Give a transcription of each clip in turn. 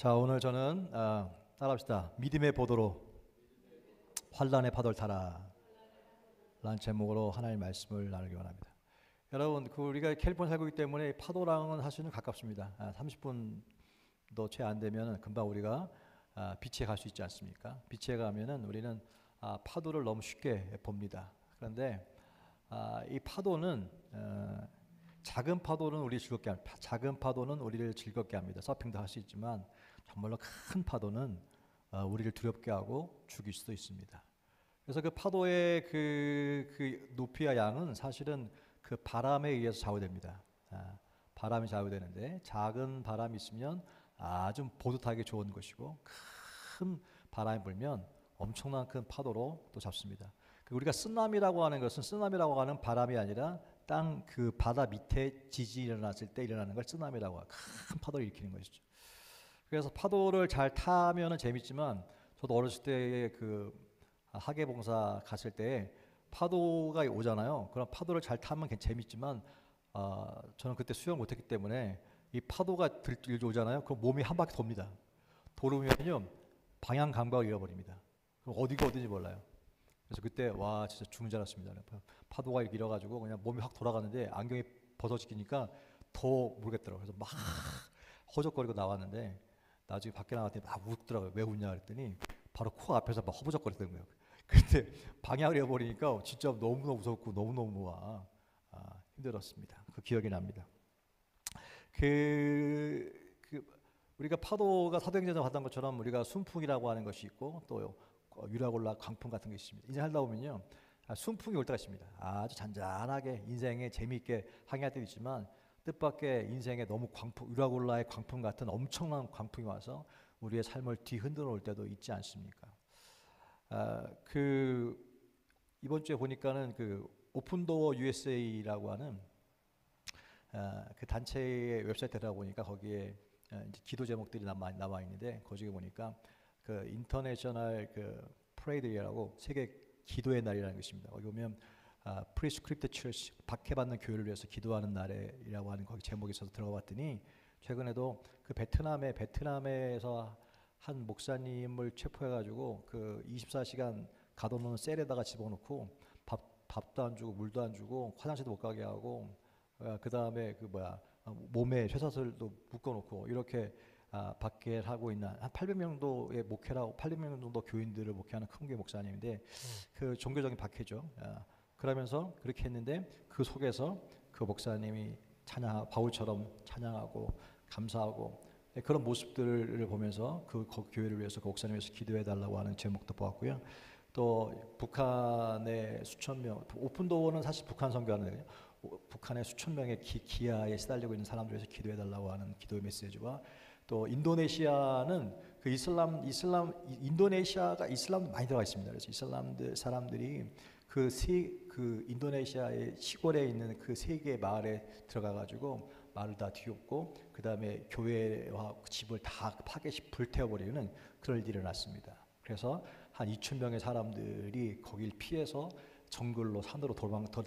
자, 오늘 저는 따라합시다. 믿음의 보도로 환란의 파도를 타라 라는 제목으로 하나님의 말씀을 나누기 원합니다. 여러분, 우리가 캘리포니아 살고 있기 때문에 파도랑은 사실은 가깝습니다. 30분도 채 안 되면 금방 우리가 비치에 갈 수 있지 않습니까? 비치에 가면은 우리는 파도를 너무 쉽게 봅니다. 그런데 이 파도는 작은 파도는 우리를 즐겁게 합니다. 작은 파도는 우리를 즐겁게 합니다. 서핑도 할 수 있지만 정말로 큰 파도는 우리를 두렵게 하고 죽일 수도 있습니다. 그래서 그 파도의 그 높이와 양은 사실은 그 바람에 의해서 좌우됩니다. 바람이 좌우되는데 작은 바람이 있으면 아주 보드 타기 좋은 것이고 큰 바람이 불면 엄청난 큰 파도로 또 잡습니다. 우리가 쓰나미라고 하는 것은 쓰나미라고 하는 바람이 아니라 땅 그 바다 밑에 지진이 일어났을 때 일어나는 걸 쓰나미라고 하고 큰 파도를 일으키는 것이죠. 그래서 파도를 잘 타면은 재밌지만 저도 어렸을 때 그 학예봉사 갔을 때 파도가 오잖아요. 그럼 파도를 잘 타면 재밌지만 저는 그때 수영 못했기 때문에 이 파도가 오잖아요. 그럼 몸이 한 바퀴 돕니다. 돌으면요 방향 감각을 잃어버립니다. 그럼 어디가 어딘지 몰라요. 그래서 그때 와 진짜 죽는 줄 알았습니다. 파도가 이렇게 일어가지고 그냥 몸이 확 돌아가는데 안경이 벗어지니까 더 모르겠더라고요. 그래서 막 허적거리고 나왔는데 나중에 밖에 나왔더니 막 웃더라고요. 왜 웃냐 그랬더니 바로 코 앞에서 막 허벅적거리던 거예요. 근데 방향을 잃어버리니까 진짜 너무너무 무섭고 너무너무 힘들었습니다. 그 기억이 납니다. 우리가 파도가 사도행전에 봤던 것처럼 우리가 순풍이라고 하는 것이 있고 또 유라굴라 광풍 같은 게 있습니다. 인생 살다 보면요 순풍이 올 때가 있습니다. 아주 잔잔하게 인생에 재미있게 항해할 때도 있지만 뜻밖의 인생에 너무 유라굴라의 광풍 같은 엄청난 광풍이 와서 우리의 삶을 뒤흔들어 올 때도 있지 않습니까? 이번 주에 보니까는 그 오픈도어 USA라고 하는 그 단체의 웹사이트 들어보니까 거기에 이제 기도 제목들이 남아 있는데 거기에 보니까 그 인터내셔널 그 프레이데이라고 세계 기도의 날이라는 것입니다. 거기 보면 프리스크립트 처치 박해받는 교회를 위해서 기도하는 날이라고 하는 거기 제목이 있어서 들어가 봤더니 최근에도 그 베트남에서 한 목사님을 체포해가지고 그 24시간 가둬놓은 셀에다가 집어넣고 밥도 안 주고 물도 안 주고 화장실도 못 가게 하고 그 다음에 몸에 쇠사슬도 묶어놓고 이렇게 박해를 하고 있는 한 800명도의 800명 정도 교인들을 목회하는 큰 교회 목사님인데 그 종교적인 박해죠. 그러면서 그렇게 했는데 그 속에서 그 목사님이 바울처럼 찬양하고 감사하고 그런 모습들을 보면서 그 교회를 위해서 그 목사님을 위해서 기도해 달라고 하는 제목도 보았고요. 또 북한의 수천 명, 오픈도어는 사실 북한 선교하는 북한의 수천 명의 기아에 시달리고 있는 사람들을 위해서 기도해 달라고 하는 기도의 메시지와 또 인도네시아는 그 인도네시아가 이슬람도 많이 들어가 있습니다. 그래서 사람들이 그 인도네시아의 시골에 있는 그 세 개의 마을에 들어가가지고 마을을 다 뒤엎고 그 다음에 교회와 집을 다 불태워버리는 그런 일이 일어났습니다. 그래서 한 2,000명의 사람들이 거길 피해서 정글로 산으로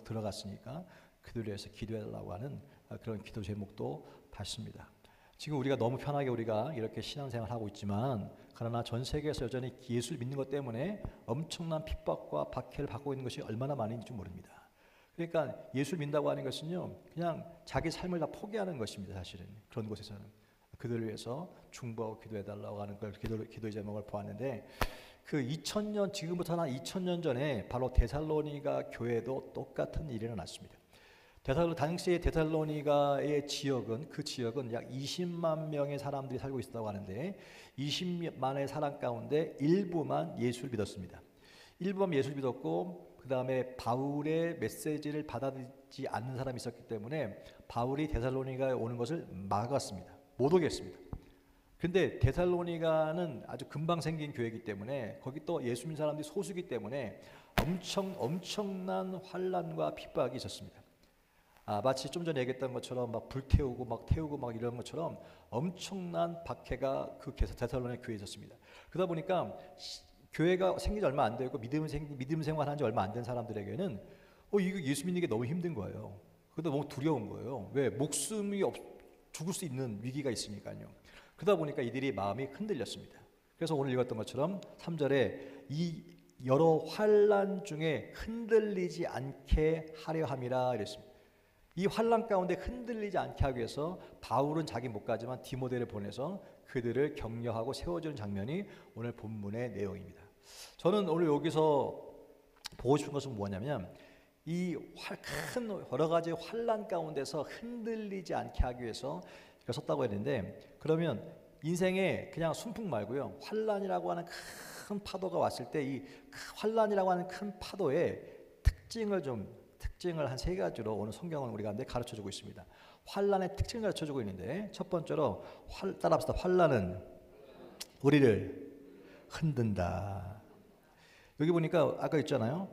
들어갔으니까 그들을 위해서 기도해달라고 하는 그런 기도 제목도 봤습니다. 지금 우리가 너무 편하게 우리가 이렇게 신앙생활을 하고 있지만 그러나 전 세계에서 여전히 예수를 믿는 것 때문에 엄청난 핍박과 박해를 받고 있는 것이 얼마나 많은지 모릅니다. 그러니까 예수를 믿는다고 하는 것은요 그냥 자기 삶을 다 포기하는 것입니다. 사실은 그런 곳에서는 그들을 위해서 중보하고 기도해달라고 하는 걸 기도의 제목을 보았는데 그 2000년 지금부터 한 2000년 전에 바로 데살로니가 교회도 똑같은 일이 일어났습니다. 당시에 데살로니가의 지역은 약 20만 명의 사람들이 살고 있었다고 하는데 20만의 사람 가운데 일부만 예수를 믿었습니다. 일부만 예수를 믿었고 그 다음에 바울의 메시지를 받아들이지 않는 사람이 있었기 때문에 바울이 데살로니가에 오는 것을 막았습니다. 못 오게 했습니다. 근데 데살로니가는 아주 금방 생긴 교회이기 때문에 거기 또 예수 믿는 사람들이 소수이기 때문에 엄청난 환란과 핍박이 있었습니다. 마치 좀 전에 얘기했던 것처럼 막 불태우고 막 태우고 막 이런 것처럼 엄청난 박해가 그 데살로니가 교회에 있었습니다. 그러다 보니까 교회가 생긴 지 얼마 안 되고 믿음 생활한 지 얼마 안 된 사람들에게는 이거 예수 믿는 게 너무 힘든 거예요. 그것도 너무 두려운 거예요. 왜? 죽을 수 있는 위기가 있으니까요. 그러다 보니까 이들이 마음이 흔들렸습니다. 그래서 오늘 읽었던 것처럼 3절에 이 여러 환난 중에 흔들리지 않게 하려 함이라 이랬습니다. 이 환난 가운데 흔들리지 않게 하기 위해서 바울은 자기 못 가지만 디모데를 보내서 그들을 격려하고 세워주는 장면이 오늘 본문의 내용입니다. 저는 오늘 여기서 보고 싶은 것은 뭐냐면 이 큰 여러 가지 환난 가운데서 흔들리지 않게 하기 위해서 이걸 썼다고 했는데, 그러면 인생에 그냥 순풍 말고요, 환난이라고 하는 큰 파도가 왔을 때 이 환난이라고 하는 큰 파도의 특징을 한 3가지로 오늘 성경은 우리가 가르쳐주고 있습니다. 환난의 특징을 가르쳐주고 있는데, 첫 번째로 따라합시다. 환난은 우리를 흔든다. 여기 보니까 아까 있잖아요.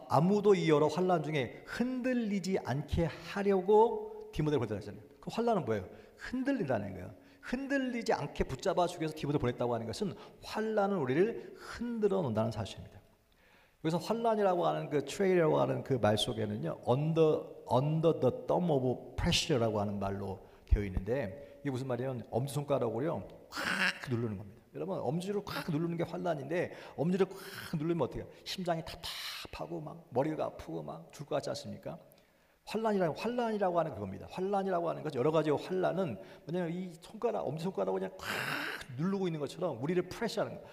아무도 이 여러 환난 중에 흔들리지 않게 하려고 디모데를 보냈다고 했잖아요. 그 환난은 뭐예요? 흔들린다는 거예요. 흔들리지 않게 붙잡아 주기 위해서 디모데를 보냈다고 하는 것은 환난은 우리를 흔들어 놓는다는 사실입니다. 여기서 환난이라고 하는 그 트레이라고 하는 그 말 속에는요, under the thumb of pressure라고 하는 말로 되어 있는데, 이게 무슨 말이냐면 엄지손가락으로요 꽉 누르는 겁니다. 여러분, 엄지를 꽉 누르는 게 환난인데, 엄지를 꽉 누르면 어떻게 해요? 심장이 답답하고 막 머리가 아프고 막 죽을 것 같지 않습니까? 환난이라고 하는 그겁니다. 환난이라고 하는 것, 여러 가지 환난은 뭐냐면 이 엄지손가락을 그냥 꽉 누르고 있는 것처럼 우리를 프레시하는 거예요.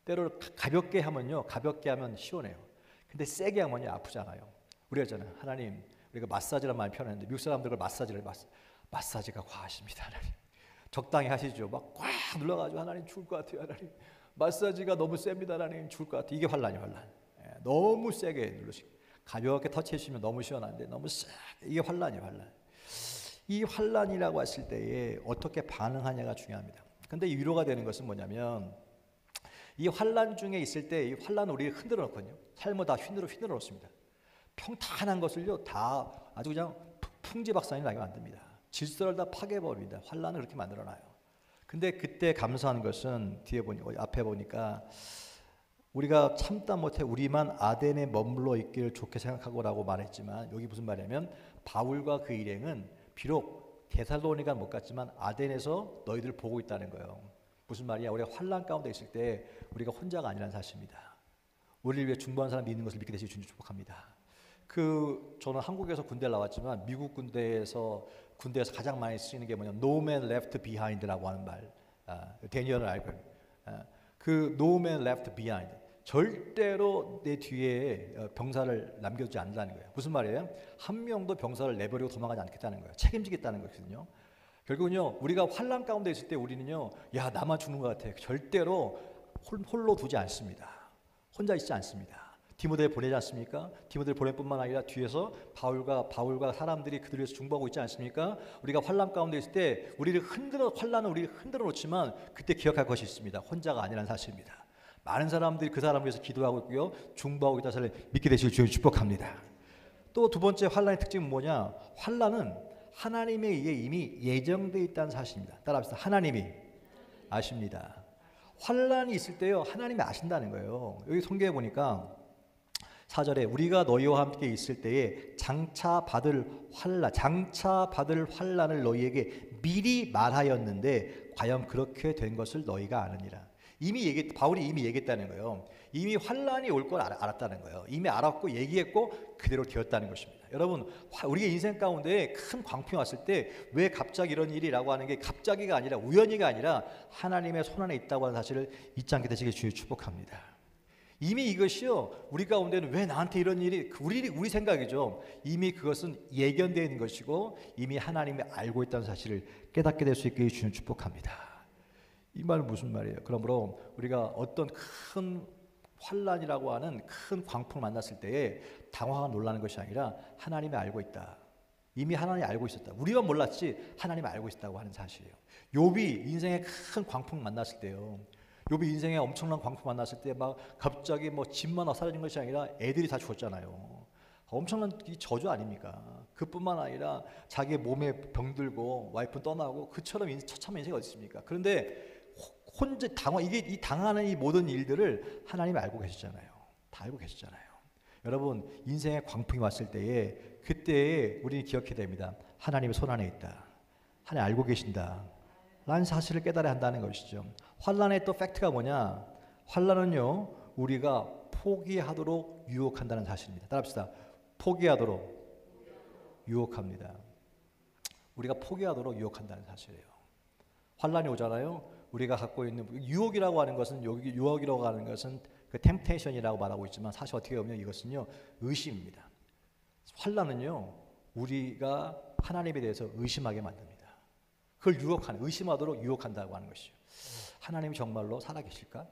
때로 가볍게 하면 시원해요. 근데 세게 하면요 아프잖아요. 우리가 있잖아요, 하나님, 우리가 마사지란 말 표현하는데 미국 사람들은 마사지가 과하십니다. 하나님, 적당히 하시죠. 막 꽉 눌러가지고 하나님 죽을 것 같아요. 하나님, 마사지가 너무 셉니다. 하나님, 죽을 것 같아요. 이게 환난이에요. 환난. 너무 세게 누르시고 가볍게 터치해 주시면 너무 시원한데 너무 이게 환난이에요. 환난. 이 환난이라고 했을 때에 어떻게 반응하냐가 중요합니다. 근데 위로가 되는 것은 뭐냐면, 이 환난 중에 있을 때 이 환난은 우리를 흔들어 놓거든요. 삶을 다 휘늘어 놓습니다. 평탄한 것을요 다 아주 그냥 풍지박산이 나게 만듭니다. 질서를 다 파괴해버립니다. 환난을 그렇게 만들어놔요. 근데 그때 감사한 것은 앞에 보니까 우리가 참다 못해 우리만 아덴에 머물러 있기를 좋게 생각하고라고 말했지만, 여기 무슨 말이냐면 바울과 그 일행은 비록 데살로니가 못 갔지만 아덴에서 너희들 보고 있다는 거예요. 무슨 말이야? 우리가 환난 가운데 있을 때 우리가 혼자가 아니라는 사실입니다. 우리를 위해 중보하는 사람이 있는 것을 믿게 되시기 주님 축복합니다. 저는 한국에서 군대를 나왔지만 미국 군대에서 가장 많이 쓰이는 게 뭐냐면 No man left behind라고 하는 말. 데니얼을 알고 그 No man left behind, 절대로 내 뒤에 병사를 남겨두지 않는다는 거예요. 무슨 말이에요? 한 명도 병사를 내버리고 도망가지 않겠다는 거예요. 책임지겠다는 거거든요. 결국은요, 우리가 환난 가운데 있을 때 우리는요, 야 나만 죽는 것 같아, 절대로 홀로 두지 않습니다. 혼자 있지 않습니다. 디모데를 보내지 않습니까? 디모데를 보낼 뿐만 아니라 뒤에서 바울과 사람들이 그들을 위해서 중보하고 있지 않습니까? 우리가 환난 가운데 있을 때 환난은 우리를 흔들어 놓지만 그때 기억할 것이 있습니다. 혼자가 아니라는 사실입니다. 많은 사람들이 그 사람을 위해서 기도하고 있고요, 중보하고 있다는 사실을 믿게 되시길 주님 축복합니다. 또 두 번째 환난의 특징은 뭐냐? 환난은 하나님에 의해 이미 예정되어 있다는 사실입니다. 따라합시다. 하나님이 아십니다. 환난이 있을 때요, 하나님이 아신다는 거예요. 여기 성경에 보니까 4절에 우리가 너희와 함께 있을 때에 장차 받을 환난을 너희에게 미리 말하였는데 과연 그렇게 된 것을 너희가 아느니라. 바울이 이미 얘기했다는 거예요. 이미 환난이 올 걸 알았다는 거예요. 이미 알았고 얘기했고 그대로 되었다는 것입니다. 여러분, 우리의 인생 가운데 큰 광풍이 왔을 때 왜 갑자기 이런 일이라고 하는 게 갑자기가 아니라 우연히가 아니라 하나님의 손안에 있다고 하는 사실을 잊지 않게 되시길 주님 축복합니다. 이미 이것이요, 우리 가운데는 왜 나한테 이런 일이, 우리 생각이죠. 이미 그것은 예견되어 있는 것이고 이미 하나님이 알고 있다는 사실을 깨닫게 될 수 있게 주님 축복합니다. 이 말은 무슨 말이에요? 그러므로 우리가 어떤 큰 환난이라고 하는 큰 광풍을 만났을 때에 당황하고 놀라는 것이 아니라 하나님이 알고 있다. 이미 하나님이 알고 있었다. 우리만 몰랐지 하나님이 알고 있었다고 하는 사실이에요. 욥이 인생에 큰 광풍 만났을 때요, 욥이 인생에 엄청난 광풍 만났을 때 막 갑자기 집만 사라진 것이 아니라 애들이 다 죽었잖아요. 엄청난 이 저주 아닙니까? 그뿐만 아니라 자기 몸에 병들고 와이프 떠나고 그처럼 처참한 인생이 어디 있습니까? 그런데 혼자 이 당하는 이 모든 일들을 하나님이 알고 계셨잖아요. 다 알고 계셨잖아요. 여러분, 인생의 광풍이 왔을 때에 그때에 우리는 기억해야 됩니다. 하나님의 손 안에 있다. 하나님 알고 계신다. 라는 사실을 깨달아야 한다는 것이죠. 환난의 또 팩트가 뭐냐? 환난은요, 우리가 포기하도록 유혹한다는 사실입니다. 따라합시다. 포기하도록 유혹합니다. 우리가 포기하도록 유혹한다는 사실이에요. 환난이 오잖아요. 우리가 갖고 있는 유혹이라고 하는 것은, 여기 유혹이라고 하는 것은 그 템테이션이라고 말하고 있지만 사실 어떻게 보면 이것은요, 의심입니다. 환난은요, 우리가 하나님에 대해서 의심하게 만듭니다. 그걸 의심하도록 유혹한다고 하는 것이죠. 하나님이 정말로 살아계실까?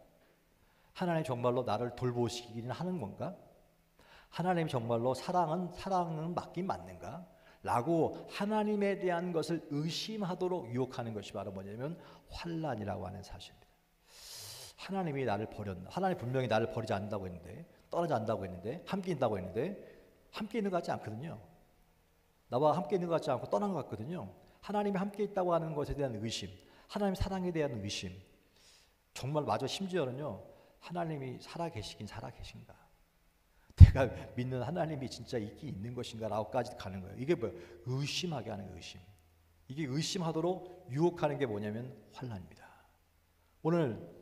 하나님이 정말로 나를 돌보시기는 하는 건가? 하나님이 정말로 사랑은 맞긴 맞는가? 라고 하나님에 대한 것을 의심하도록 유혹하는 것이 바로 뭐냐면 환난이라고 하는 사실입니다. 하나님이 나를 버렸나? 하나님 분명히 나를 버리지 않는다고 했는데, 떠나지 않는다고 했는데, 함께 있다고 했는데 함께 있는 것 같지 않거든요. 나와 함께 있는 것 같지 않고 떠난 것 같거든요. 하나님이 함께 있다고 하는 것에 대한 의심, 하나님 사랑에 대한 의심, 정말 마저 심지어는요, 하나님이 살아계신가? 내가 믿는 하나님이 진짜 있는 것인가? 라고까지 가는 거예요. 이게 뭐예요? 의심하게 하는 의심. 이게 의심하도록 유혹하는 게 뭐냐면 환난입니다. 오늘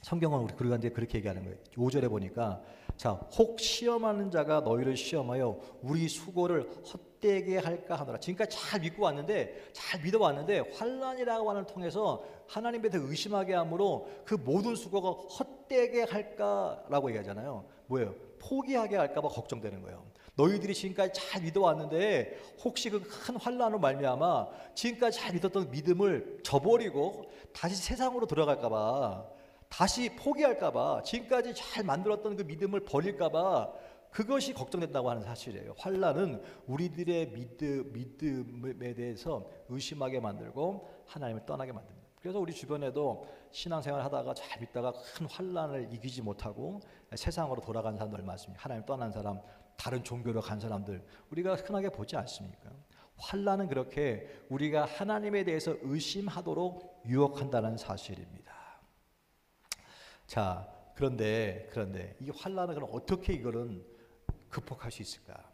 성경은 우리가 이제 그렇게 얘기하는 거예요. 5절에 보니까, 자, 혹 시험하는 자가 너희를 시험하여 우리 수고를 헛되게 할까 하노라. 지금까지 잘 믿고 왔는데, 잘 믿어왔는데 환난이라고 하는 통해서 하나님에 대해 의심하게 함으로 그 모든 수고가 헛되게 할까라고 얘기하잖아요. 뭐예요? 포기하게 할까 봐 걱정되는 거예요. 너희들이 지금까지 잘 믿어왔는데 혹시 그 큰 환난으로 말미암아 지금까지 잘 믿었던 믿음을 저버리고 다시 세상으로 들어갈까 봐, 다시 포기할까 봐, 지금까지 잘 만들었던 그 믿음을 버릴까 봐, 그것이 걱정된다고 하는 사실이에요. 환난은 우리들의 믿음에 대해서 의심하게 만들고 하나님을 떠나게 만듭니다. 그래서 우리 주변에도 신앙생활 하다가 잘 믿다가 큰 환난을 이기지 못하고 세상으로 돌아간 사람들 많습니다. 하나님 떠난 사람, 다른 종교로 간 사람들 우리가 흔하게 보지 않습니까? 환난은 그렇게 우리가 하나님에 대해서 의심하도록 유혹한다는 사실입니다. 자, 그런데 이 환난은 그럼 어떻게 이거는 극복할 수 있을까?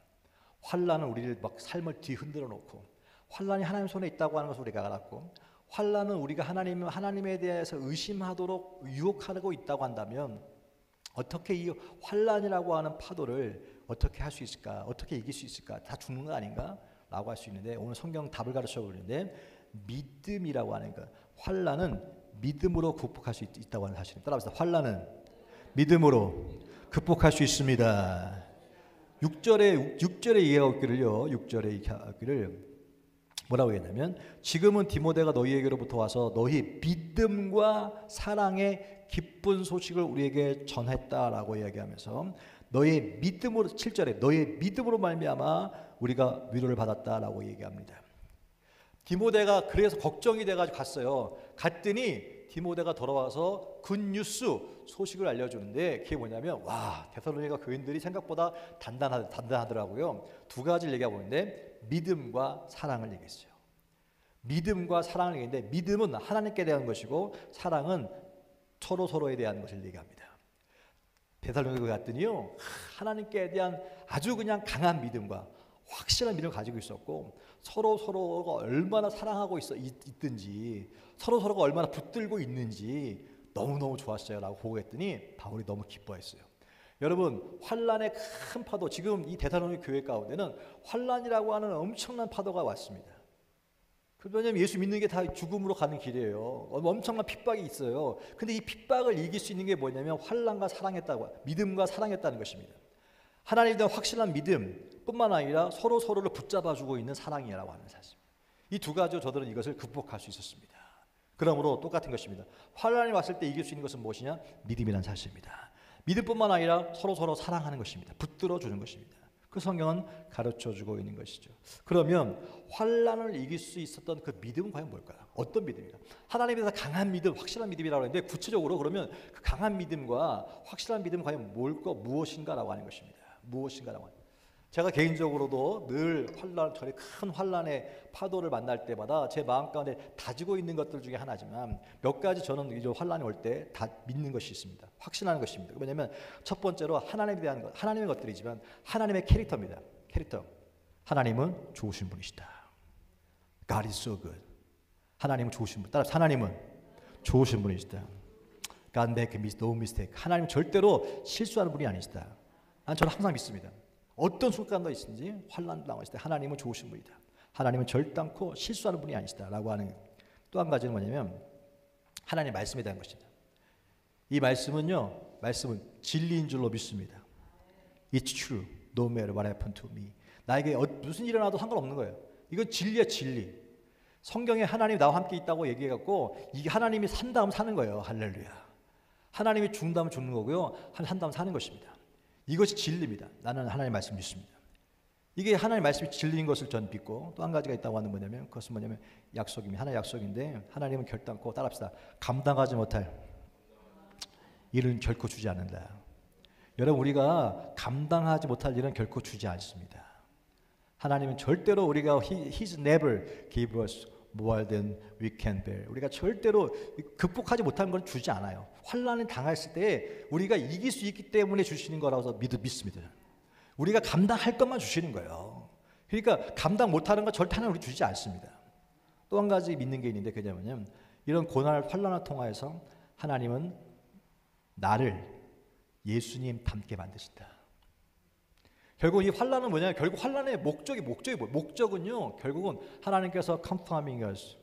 환난은 우리를 막 삶을 뒤흔들어 놓고, 환난이 하나님 손에 있다고 하는 것을 우리가 알았고, 환난은 우리가 하나님에 대해서 의심하도록 유혹하고 있다고 한다면 어떻게 이 환난이라고 하는 파도를 어떻게 할 수 있을까? 어떻게 이길 수 있을까? 다 죽는 거 아닌가? 라고 할 수 있는데, 오늘 성경 답을 가르쳐 보는데, 믿음이라고 하는 것, 환난은 믿음으로 극복할 수 있다고 하는 사실입니다. 따라합시다. 환난은 믿음으로 극복할 수 있습니다. 6절에 이해하기를요. 6절에 이해하기를 뭐라고 했냐면, 지금은 디모데가 너희에게로부터 와서 너희 믿음과 사랑의 기쁜 소식을 우리에게 전했다라고 이야기하면서, 너의 믿음으로, 7절에 너의 믿음으로 말미암아 우리가 위로를 받았다라고 얘기합니다. 디모데가 그래서 걱정이 돼가지고 갔어요. 갔더니 디모데가 돌아와서 굿뉴스 소식을 알려주는데, 그게 뭐냐면, 와, 데살로니가 교인들이 생각보다 단단하더라고요. 두 가지를 얘기하고 있는데, 믿음과 사랑을 얘기했어요. 믿음과 사랑을 얘기했는데, 믿음은 하나님께 대한 것이고 사랑은 서로에 대한 것을 얘기합니다. 데살로니가 갔더니요, 하나님께 대한 아주 그냥 강한 믿음과 확실한 믿음을 가지고 있었고, 서로가 얼마나 사랑하고 있든지, 서로가 얼마나 붙들고 있는지 너무너무 좋았어요 라고 보고했더니 바울이 너무 기뻐했어요. 여러분, 환난의 큰 파도, 지금 이 데살로니가 교회 가운데는 환난이라고 하는 엄청난 파도가 왔습니다. 왜냐하면 예수 믿는 게 다 죽음으로 가는 길이에요. 엄청난 핍박이 있어요. 근데 이 핍박을 이길 수 있는 게 뭐냐면 환난과 믿음과 사랑했다는 것입니다. 하나님에 대한 확실한 믿음 뿐만 아니라 서로를 붙잡아주고 있는 사랑이라고 하는 사실. 이 두 가지로 저들은 이것을 극복할 수 있었습니다. 그러므로 똑같은 것입니다. 환난이 왔을 때 이길 수 있는 것은 무엇이냐? 믿음이라는 사실입니다. 믿음뿐만 아니라 서로 사랑하는 것입니다. 붙들어주는 것입니다. 그 성경은 가르쳐주고 있는 것이죠. 그러면 환난을 이길 수 있었던 그 믿음은 과연 뭘까요? 어떤 믿음일까? 하나님에 대해서 강한 믿음, 확실한 믿음이라고 하는데, 구체적으로 그러면 그 강한 믿음과 확실한 믿음은 과연 무엇인가라고 하는 것입니다. 무엇인가라고 하는. 제가 개인적으로도 늘 저희 큰 환난의 파도를 만날 때마다 제 마음 가운데 다지고 있는 것들 중에 하나지만, 몇 가지 저는 이제 환난이 올 때 다 믿는 것이 있습니다. 확신하는 것입니다. 왜냐하면 첫 번째로 하나님에 대한 것, 하나님의 것들이지만 하나님의 캐릭터입니다. 캐릭터. 하나님은 좋으신 분이시다. God is so good. 하나님은 좋으신 분. 따라서 하나님은 좋으신 분이시다. God make no mistake. 하나님은 절대로 실수하는 분이 아니시다. 저는 항상 믿습니다. 어떤 순간도 있든지 환난 당했을 때 하나님은 좋으신 분이다. 하나님은 절단코 실수하는 분이 아니시다라고 하는 또 한 가지는 뭐냐면 하나님의 말씀에 대한 것입니다. 이 말씀은 진리인 줄로 믿습니다. It's true, no matter what happened to me. 나에게 무슨 일이 일어나도 상관없는 거예요. 이건 진리야, 진리. 성경에 하나님이 나와 함께 있다고 얘기해갖고 이게 하나님이 산다면 사는 거예요. 할렐루야. 하나님이 죽는다면 죽는 거고요. 산다면 사는 것입니다. 이것이 진리입니다. 나는 하나님의 말씀 믿습니다. 이게 하나님의 말씀이 진리인 것을 전 믿고 또 한 가지가 있다고 하는 뭐냐면 그것은 뭐냐면 약속입니다. 하나의 약속인데 하나님은 결단코 따라합시다. 감당하지 못할 일은 결코 주지 않는다. 여러분 우리가 감당하지 못할 일은 결코 주지 않습니다. 하나님은 절대로 우리가 He's never give us more than we can bear. 우리가 절대로 극복하지 못한 건 주지 않아요. 환난을 당했을 때 우리가 이길 수 있기 때문에 주시는 거라고 믿습니다. 우리가 감당할 것만 주시는 거예요. 그러니까 감당 못하는 거 절대 하나님 우리 주지 않습니다. 또 한 가지 믿는 게 있는데 그게 뭐냐면 이런 고난을 환난을 통하여서 하나님은 나를 예수님 닮게 만드신다. 결국 이 환난은 뭐냐면 결국 환난의 목적이 뭐예요? 목적은요 결국은 하나님께서 conforming us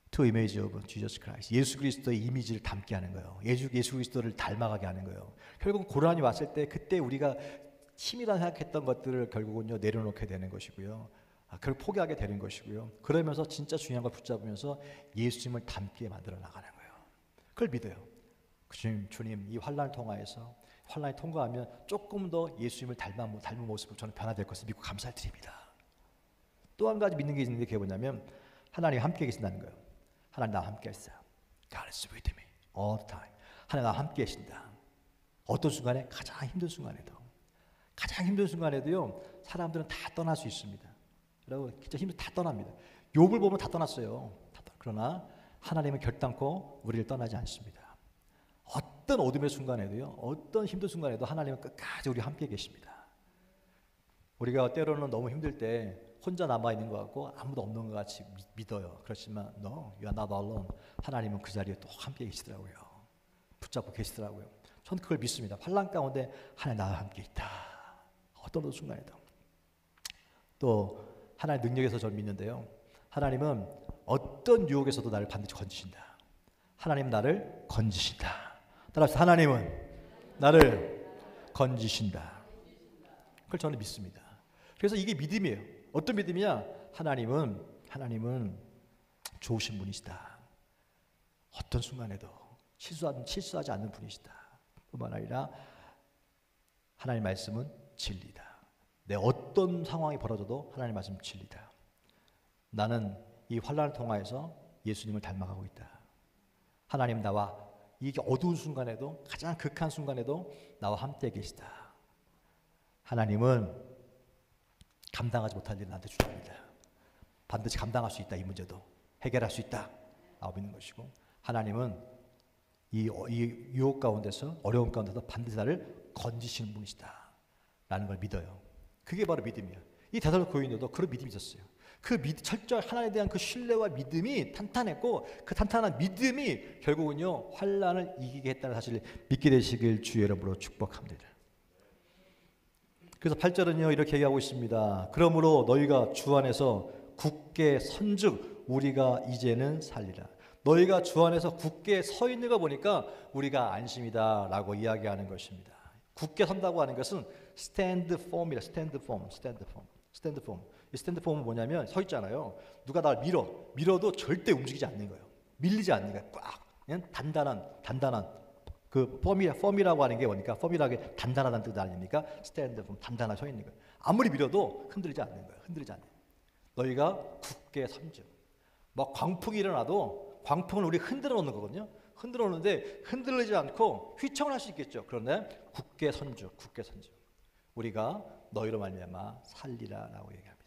to image of Jesus Christ. 예수 그리스도의 이미지를 담게 하는 거예요. 예수 그리스도를 닮아가게 하는 거예요. 결국 고난이 왔을 때 그때 우리가 힘이라 생각했던 것들을 결국은요 내려놓게 되는 것이고요. 그걸 포기하게 되는 것이고요. 그러면서 진짜 중요한 걸 붙잡으면서 예수님을 닮게 만들어 나가는 거예요. 그걸 믿어요. 주님 이 환난을 통하여서 환난이 통과하면 조금 더 예수님을 닮은 모습으로 저는 변화될 것을 믿고 감사를 드립니다. 또 한 가지 믿는 게 있는데 그게 뭐냐면 하나님이 함께 계신다는 거예요. 하나님 나와 함께 있어요. God is with me all the time. 하나님 나와 함께 계신다. 어떤 순간에? 가장 힘든 순간에도요 사람들은 다 떠날 수 있습니다. 여러분 진짜 힘들 다 떠납니다. 욥을 보면 다 떠났어요. 그러나 하나님은 결단코 우리를 떠나지 않습니다. 어떤 어둠의 순간에도요, 어떤 힘든 순간에도 하나님은 끝까지 우리와 함께 계십니다. 우리가 때로는 너무 힘들 때 혼자 남아있는 것 같고 아무도 없는 것 같이 믿어요. 그렇지만 No, you are not alone. 하나님은 그 자리에 또 함께 계시더라고요. 붙잡고 계시더라고요. 저는 그걸 믿습니다. 환난 가운데 하나님 나와 함께 있다. 어떤 순간에도. 또 하나님의 능력에서 저는 믿는데요. 하나님은 어떤 유혹에서도 나를 반드시 건지신다. 하나님은 나를 건지신다. 따라서 하나님은 나를 건지신다. 그걸 저는 믿습니다. 그래서 이게 믿음이에요. 어떤 믿음이냐? 하나님은 좋으신 분이시다. 어떤 순간에도 실수하지 않는 분이시다. 뿐만 아니라 하나님의 말씀은 진리다. 내 어떤 상황이 벌어져도 하나님의 말씀은 진리다. 나는 이 환난을 통하여서 예수님을 닮아가고 있다. 하나님 나와 이게 어두운 순간에도 가장 극한 순간에도 나와 함께 계시다. 하나님은 감당하지 못할 일을 나한테 주십니다. 반드시 감당할 수 있다. 이 문제도 해결할 수 있다. 라고 믿는 것이고 하나님은 이 유혹 가운데서 어려움 가운데서 반드시 나를 건지시는 분이시다. 라는 걸 믿어요. 그게 바로 믿음이에요. 이 데살로니가 교인들도 그런 믿음이 있었어요. 철저한 하나님에 대한 그 신뢰와 믿음이 탄탄했고 그 탄탄한 믿음이 결국은요 환난을 이기게 했다는 사실을 믿게 되시길 주의 이름으로 축복합니다. 그래서 8절은요 이렇게 얘기하고 있습니다. 그러므로 너희가 주 안에서 굳게 선즉 우리가 이제는 살리라. 너희가 주 안에서 굳게 서 있는 거 보니까 우리가 안심이다 라고 이야기하는 것입니다. 굳게 선다고 하는 것은 stand firm이라. stand firm. 이 스탠드 폼은 뭐냐면 서 있잖아요. 누가 날 밀어도 절대 움직이지 않는 거예요. 밀리지 않는 거예요. 꽉 그냥 단단한 그 펌이라고 하는 게 뭐니까 펌이라게 단단하다는 뜻 아닙니까? 스탠드 폼 단단하게 서 있는 거예요. 아무리 밀어도 흔들리지 않는 거예요. 흔들리지 않는. 너희가 굳게 선즉. 막 광풍이 일어나도 광풍을 우리 흔들어 놓는 거거든요. 흔들어 놓는데 흔들리지 않고 휘청을 할 수 있겠죠. 그런데 굳게 선즉. 우리가 너희로 말미암아 살리라라고 얘기합니다.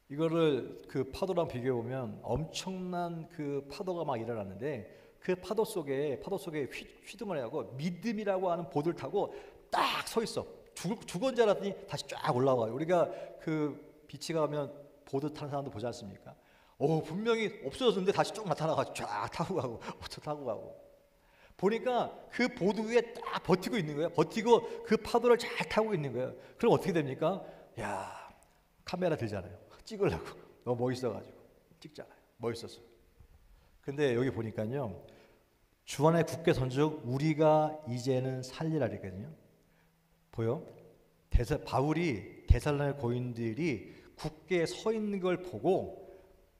이거를 그 파도랑 비교해 보면 엄청난 그 파도가 막 일어났는데 그 파도 속에 휘둥을 하고 믿음이라고 하는 보드를 타고 딱 서 있어. 죽은 줄 알았더니 다시 쫙 올라와요. 우리가 그 비치 가면 보드 타는 사람도 보지 않습니까? 분명히 없어졌는데 다시 쭉 나타나가지고 쫙 타고 가고 타고 가고 보니까 그 보드 위에 딱 버티고 있는 거예요. 버티고 그 파도를 잘 타고 있는 거예요. 그럼 어떻게 됩니까? 야, 카메라 들잖아요. 찍으려고 너무 멋있어가지고 찍잖아요. 멋있었어. 근데 여기 보니까요, 주 안에 굳게 선즉 우리가 이제는 살리라 그랬거든요. 보여? 바울이 데살로니가 고인들이 굳게 서 있는 걸 보고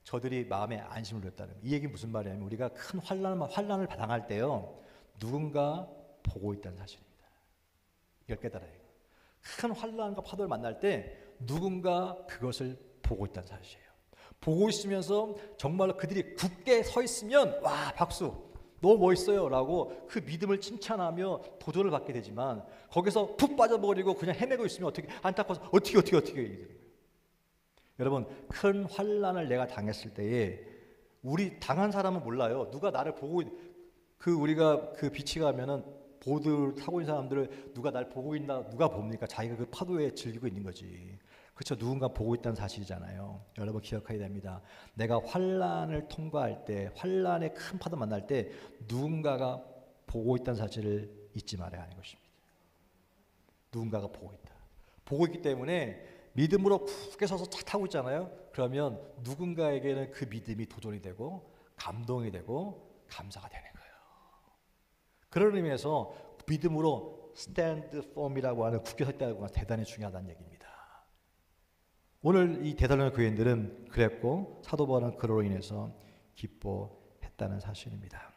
저들이 마음에 안심을 얻었다는 거예요. 이 얘기는 무슨 말이냐면 우리가 큰 환난을 당할 때요, 누군가 보고 있다는 사실입니다. 이걸 깨달아야 해요. 큰 환난과 파도를 만날 때 누군가 그것을 보고 있다는 사실이에요. 보고 있으면서 정말로 그들이 굳게 서 있으면 와, 박수, 너무 멋있어요 라고 그 믿음을 칭찬하며 도전을 받게 되지만 거기서 푹 빠져버리고 그냥 헤매고 있으면 어떻게 안타까워서 어떻게 여러분, 큰 환난을 내가 당했을 때에 우리 당한 사람은 몰라요. 누가 나를 보고 우리가 그 비치 가면은 보드 타고 있는 사람들을 누가 날 보고 있나 누가 봅니까? 자기가 그 파도에 즐기고 있는 거지. 그렇죠. 누군가 보고 있다는 사실이잖아요. 여러분 기억해야 됩니다. 내가 환난을 통과할 때, 환난의 큰 파도 만날 때 누군가가 보고 있다는 사실을 잊지 말아야 하는 것입니다. 누군가가 보고 있다. 보고 있기 때문에 믿음으로 굳게 서서 차 타고 있잖아요. 그러면 누군가에게는 그 믿음이 도전이 되고 감동이 되고 감사가 되는 거예요. 그런 의미에서 믿음으로 stand firm이라고 하는 굳게 서 있다는 건 대단히 중요하다는 얘기입니다. 오늘 이 데살로니가 교인들은 그랬고 사도 바울은 그로 인해서 기뻐했다는 사실입니다.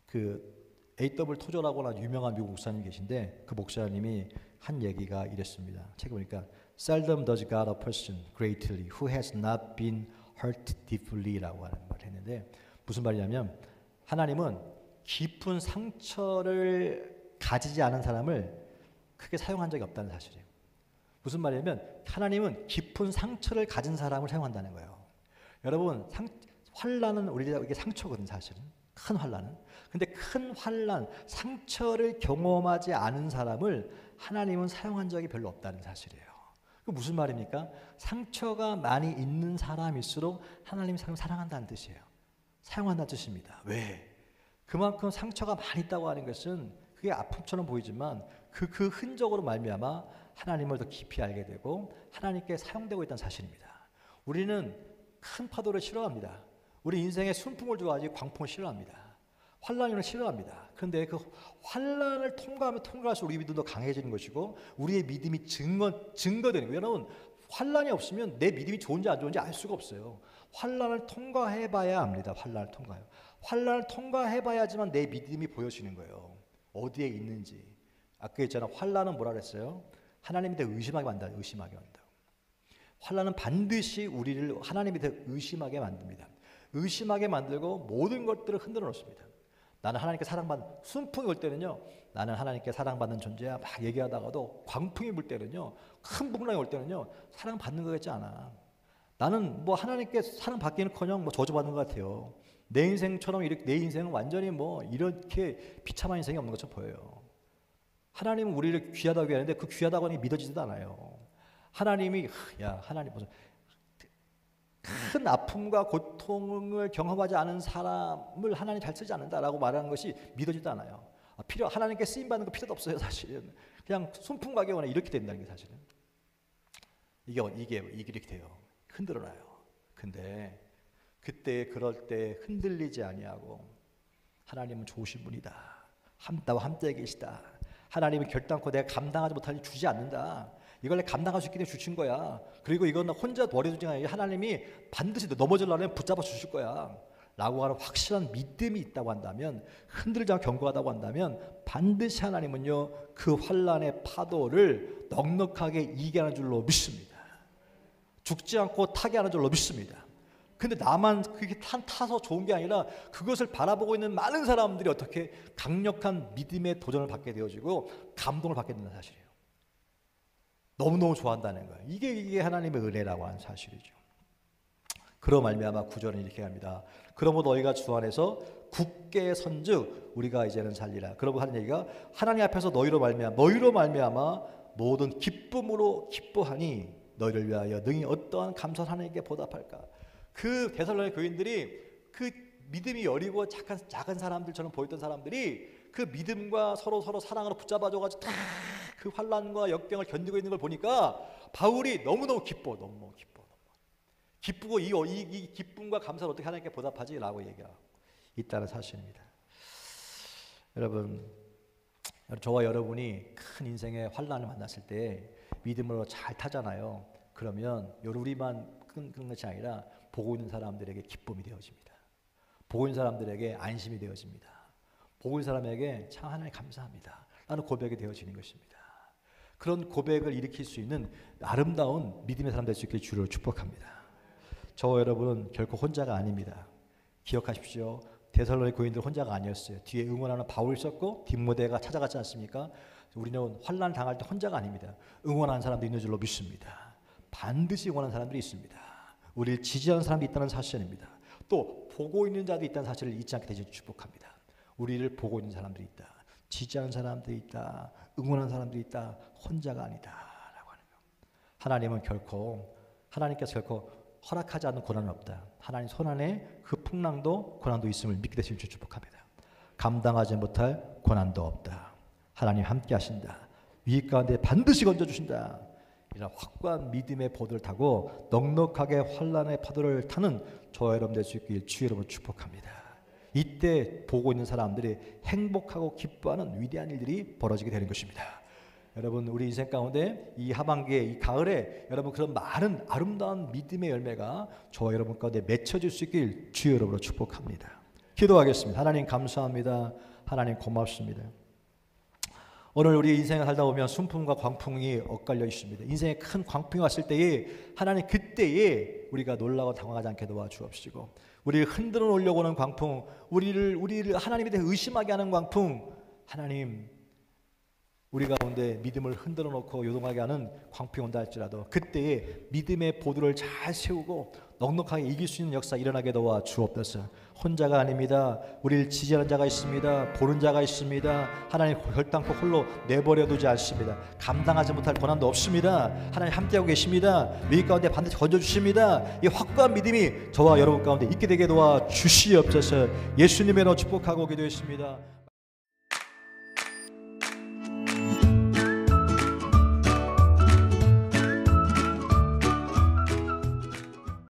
그 A.W. 토저라고 하는 유명한 미국 목사님 계신데 그 목사님이 한 얘기가 이랬습니다. 책에 보니까 Seldom does God a person greatly who has not been hurt deeply라고 하는 말을 했는데 무슨 말이냐면 하나님은 깊은 상처를 가지지 않은 사람을 크게 사용한 적이 없다는 사실이에요. 무슨 말이냐면 하나님은 깊은 상처를 가진 사람을 사용한다는 거예요. 여러분 환난은 우리에게 상처거든 사실은. 큰 환난은. 근데 큰 환난, 상처를 경험하지 않은 사람을 하나님은 사용한 적이 별로 없다는 사실이에요. 그 무슨 말입니까? 상처가 많이 있는 사람일수록 하나님이 사람을 사랑한다는 뜻이에요. 사용한다는 뜻입니다. 왜? 그만큼 상처가 많이 있다고 하는 것은 그게 아픔처럼 보이지만 그 흔적으로 말미암아 하나님을 더 깊이 알게 되고 하나님께 사용되고 있다는 사실입니다. 우리는 큰 파도를 싫어합니다. 우리 인생에 순풍을 좋아하지 광풍을 싫어합니다. 환난을 싫어합니다. 그런데 그 환난을 통과하면 통과할수록 우리 믿음도 강해지는 것이고 우리의 믿음이 증거되는 거예요. 여러분 환난이 없으면 내 믿음이 좋은지 안 좋은지 알 수가 없어요. 환난을 통과해봐야 합니다. 환난을 통과해봐야지만 내 믿음이 보여지는 거예요. 어디에 있는지. 아까 했잖아. 환난은 뭐라 그랬어요? 하나님에 대해 의심하게 만든다. 환난은 반드시 우리를 하나님에 대해 의심하게 만듭니다. 의심하게 만들고 모든 것들을 흔들어 놓습니다. 나는 하나님께 사랑받는 순풍이 올 때는요, 나는 하나님께 사랑받는 존재야 막 얘기하다가도 광풍이 불 때는요, 큰 풍랑이 올 때는요, 사랑받는 것 같지 않아. 나는 뭐 하나님께 사랑받기는커녕 뭐 저주받는 것 같아요. 내 인생처럼 이렇게 내 인생은 완전히 뭐 이렇게 비참한 인생이 없는 것처럼 보여요. 하나님은 우리를 귀하다고 하는데 그 귀하다고 하는 게 믿어지지도 않아요. 하나님이 하나님 무슨 큰 아픔과 고통을 경험하지 않은 사람을 하나님 잘 쓰지 않는다라고 말하는 것이 믿어지도 않아요. 하나님께 쓰임 받는 거 필요도 없어요, 사실은. 그냥 순풍 가게거나 이렇게 된다는 게 사실은. 이게 이렇게 돼요. 흔들어놔요. 근데 그때 그럴 때 흔들리지 아니하고 하나님은 좋으신 분이다. 나와 함께 계시다. 하나님은 결단코 내가 감당하지 못하니 주지 않는다. 이걸 내가 감당할 수 있기 때문에 주신 거야. 그리고 이건 나 혼자 버려두지 않아요. 하나님이 반드시 넘어지려면 붙잡아 주실 거야. 라고 하는 확실한 믿음이 있다고 한다면, 흔들지 않고 견고하다고 한다면 반드시 하나님은요 그 환난의 파도를 넉넉하게 이기게 하는 줄로 믿습니다. 죽지 않고 타게 하는 줄로 믿습니다. 근데 나만 그게 타서 좋은 게 아니라 그것을 바라보고 있는 많은 사람들이 어떻게 강력한 믿음의 도전을 받게 되어지고 감동을 받게 된다는 사실이에요. 너무너무 좋아한다는 거예요. 이게 하나님의 은혜라고 하는 사실이죠. 그러 말미암아 구절은 이렇게 합니다. 그러므로 너희가 주 안에서 굳게 선즉 우리가 이제는 살리라. 그러고 하는 얘기가 하나님 앞에서 너희로 말미암아 모든 기쁨으로 기뻐하니 너희를 위하여 능히 어떠한 감사를 하나님께 보답할까. 그 데살로니가 교인들이 그 믿음이 여리고 작은 사람들처럼 보였던 사람들이 그 믿음과 서로 사랑으로 붙잡아줘가지고 다 그 환난과 역경을 견디고 있는 걸 보니까 바울이 너무너무 기쁘고 이 기쁨과 감사를 어떻게 하나님께 보답하지? 라고 얘기하고 있다는 사실입니다. 여러분, 저와 여러분이 큰 인생의 환난을 만났을 때 믿음으로 잘 타잖아요. 그러면 우리만 그런 것이 아니라 보고 있는 사람들에게 기쁨이 되어집니다. 보고 있는 사람들에게 안심이 되어집니다. 보고 있는 사람에게 참 하나님 감사합니다 라는 고백이 되어지는 것입니다. 그런 고백을 일으킬 수 있는 아름다운 믿음의 사람 될 수 있기를 주로 축복합니다. 저와 여러분은 결코 혼자가 아닙니다. 기억하십시오. 데살로니가 교인들 혼자가 아니었어요. 뒤에 응원하는 바울이 있었고 디모데가 찾아갔지 않습니까? 우리는 환난 당할 때 혼자가 아닙니다. 응원하는 사람도 있는 줄로 믿습니다. 반드시 응원하는 사람들이 있습니다. 우리를 지지하는 사람도 있다는 사실입니다. 또 보고 있는 자도 있다는 사실을 잊지 않게 되시길 축복합니다. 우리를 보고 있는 사람들이 있다. 지지하는 사람들이 있다. 응원하는 사람들이 있다. 혼자가 아니다 라고 하는 거. 하나님께서 결코 허락하지 않는 고난은 없다. 하나님 손안에 그 풍랑도 고난도 있음을 믿게 되시길 축복합니다. 감당하지 못할 고난도 없다. 하나님 함께 하신다. 위기 가운데 반드시 건져주신다. 이런 확고한 믿음의 보도를 타고 넉넉하게 환난의 파도를 타는 저와 여러분 될 수 있길 주 여러분 축복합니다. 이때 보고 있는 사람들이 행복하고 기뻐하는 위대한 일들이 벌어지게 되는 것입니다. 여러분, 우리 인생 가운데 이 하반기에, 이 가을에 여러분 그런 많은 아름다운 믿음의 열매가 저와 여러분 가운데 맺혀질 수 있길 주 여러분으로 축복합니다. 기도하겠습니다. 하나님 감사합니다. 하나님 고맙습니다. 오늘 우리 인생을 살다 보면 순풍과 광풍이 엇갈려 있습니다. 인생에 큰 광풍이 왔을 때에 하나님 그때에 우리가 놀라고 당황하지 않게 도와주옵시고, 우리를 흔들어 놓으려고 하는 광풍, 우리를 하나님에 대해 의심하게 하는 광풍, 하나님 우리 가운데 믿음을 흔들어 놓고 요동하게 하는 광풍이 온다 할지라도 그때에 믿음의 보도를 잘 세우고 넉넉하게 이길 수 있는 역사 일어나게 도와 주옵소서. 혼자가 아닙니다. 우리를 지지하는 자가 있습니다. 보는 자가 있습니다. 하나님 결단코 홀로 내버려 두지 않습니다. 감당하지 못할 고난도 없습니다. 하나님 함께하고 계십니다. 위기 가운데 반드시 건져주십니다. 이 확고한 믿음이 저와 여러분 가운데 있게 되게 도와 주시옵소서. 예수님의 이름으로 축복하고 기도했습니다.